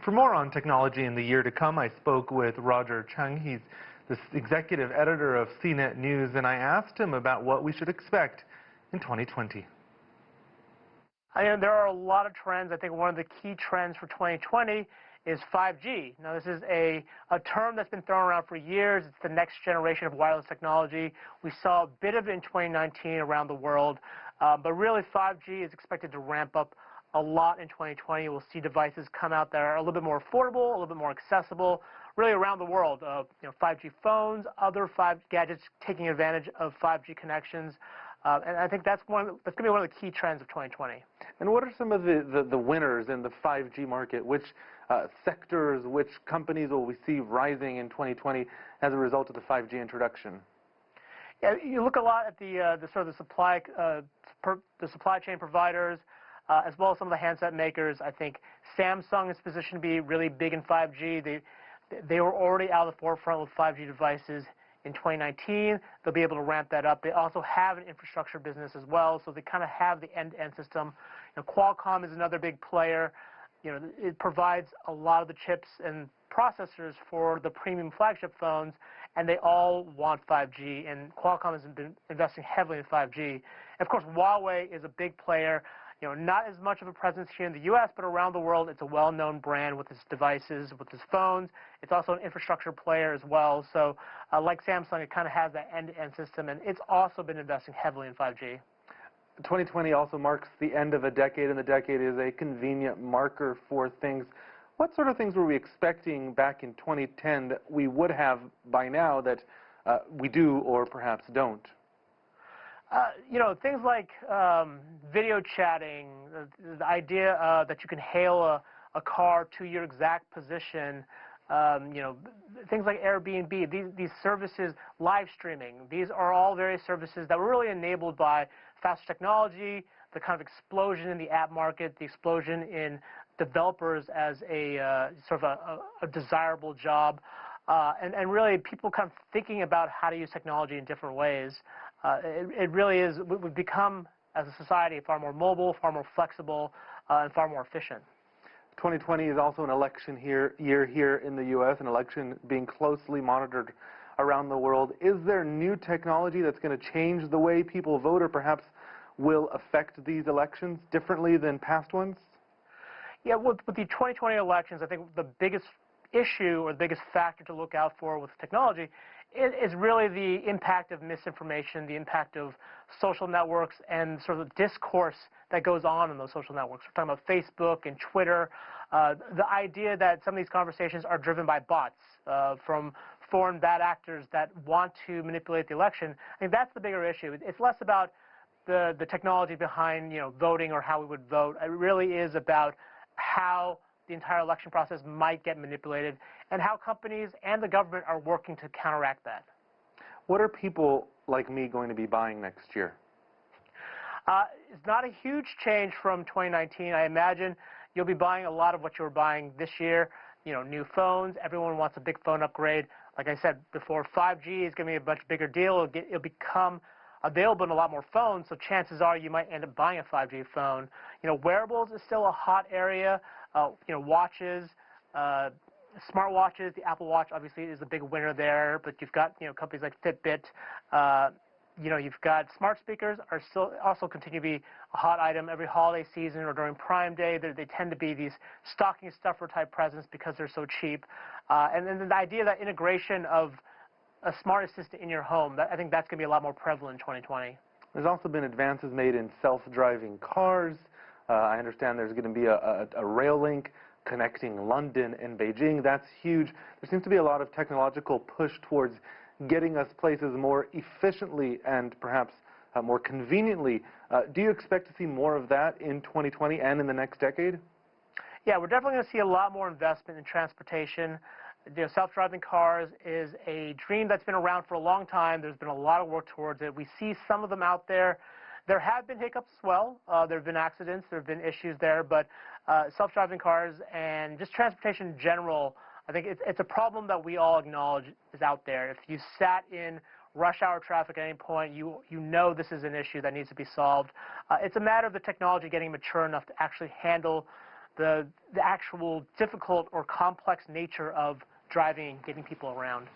For more on technology in the year to come, I spoke with Roger Cheng. He's the executive editor of CNET News, and I asked him about what we should expect in 2020. There are a lot of trends. I think one of the key trends for 2020 is 5G. Now, this is a term that's been thrown around for years. It's the next generation of wireless technology. We saw a bit of it in 2019 around the world, but really 5G is expected to ramp up a lot in 2020. We'll see devices come out that are a little bit more affordable, a little bit more accessible, really around the world. 5G phones, other 5G gadgets taking advantage of 5G connections. And I think that's going to be one of the key trends of 2020. And what are some of the winners in the 5G market? Which sectors, which companies will we see rising in 2020 as a result of the 5G introduction? Yeah, you look a lot at the supply chain providers, as well as some of the handset makers. I think Samsung is positioned to be really big in 5G. They were already out of the forefront with 5G devices in 2019. They'll be able to ramp that up. They also have an infrastructure business as well, so they kind of have the end-to-end system. Qualcomm is another big player. It provides a lot of the chips and processors for the premium flagship phones, and they all want 5G, and Qualcomm has been investing heavily in 5G. And of course, Huawei is a big player. Not as much of a presence here in the U.S., but around the world, it's a well-known brand with its devices, with its phones. It's also an infrastructure player as well. So like Samsung, it kind of has that end-to-end system, and it's also been investing heavily in 5G. 2020 also marks the end of a decade, and the decade is a convenient marker for things. What sort of things were we expecting back in 2010 that we would have by now that we do or perhaps don't? Things like video chatting, the idea that you can hail a car to your exact position, things like Airbnb, these services, live streaming, these are all various services that were really enabled by faster technology, the kind of explosion in the app market, the explosion in developers as a a desirable job, and really people kind of thinking about how to use technology in different ways. It really is, we've become, as a society, far more mobile, far more flexible, and far more efficient. 2020 is also an election year here in the U.S., an election being closely monitored around the world. Is there new technology that's going to change the way people vote, or perhaps will affect these elections differently than past ones? Yeah, with the 2020 elections, I think the biggest issue or the biggest factor to look out for with technology is really the impact of misinformation, the impact of social networks, and sort of the discourse that goes on in those social networks. We're talking about Facebook and Twitter. The idea that some of these conversations are driven by bots from foreign bad actors that want to manipulate the election. I think that's the bigger issue. It's less about the technology behind voting or how we would vote. It really is about how the entire election process might get manipulated, and how companies and the government are working to counteract that. What are people like me going to be buying next year? It's not a huge change from 2019. I imagine you'll be buying a lot of what you were buying this year. New phones. Everyone wants a big phone upgrade. Like I said before, 5G is going to be a much bigger deal. It'll become available in a lot more phones, so chances are you might end up buying a 5G phone. Wearables is still a hot area. Watches, smartwatches, the Apple Watch obviously is a big winner there, but you've got companies like Fitbit. You've got smart speakers are still also continue to be a hot item every holiday season or during Prime Day. They tend to be these stocking stuffer type presents because they're so cheap. And then the idea that integration of a smart assistant in your home, I think that's going to be a lot more prevalent in 2020. There's also been advances made in self-driving cars. I understand there's going to be a rail link connecting London and Beijing. That's huge. There seems to be a lot of technological push towards getting us places more efficiently and perhaps more conveniently. Do you expect to see more of that in 2020 and in the next decade? Yeah, we're definitely going to see a lot more investment in transportation. Self-driving cars is a dream that's been around for a long time. There's been a lot of work towards it. We see some of them out there. There have been hiccups as well. There have been accidents. There have been issues there. But self-driving cars and just transportation in general, I think it's a problem that we all acknowledge is out there. If you sat in rush hour traffic at any point, you know this is an issue that needs to be solved. It's a matter of the technology getting mature enough to actually handle the actual difficult or complex nature of driving and getting people around.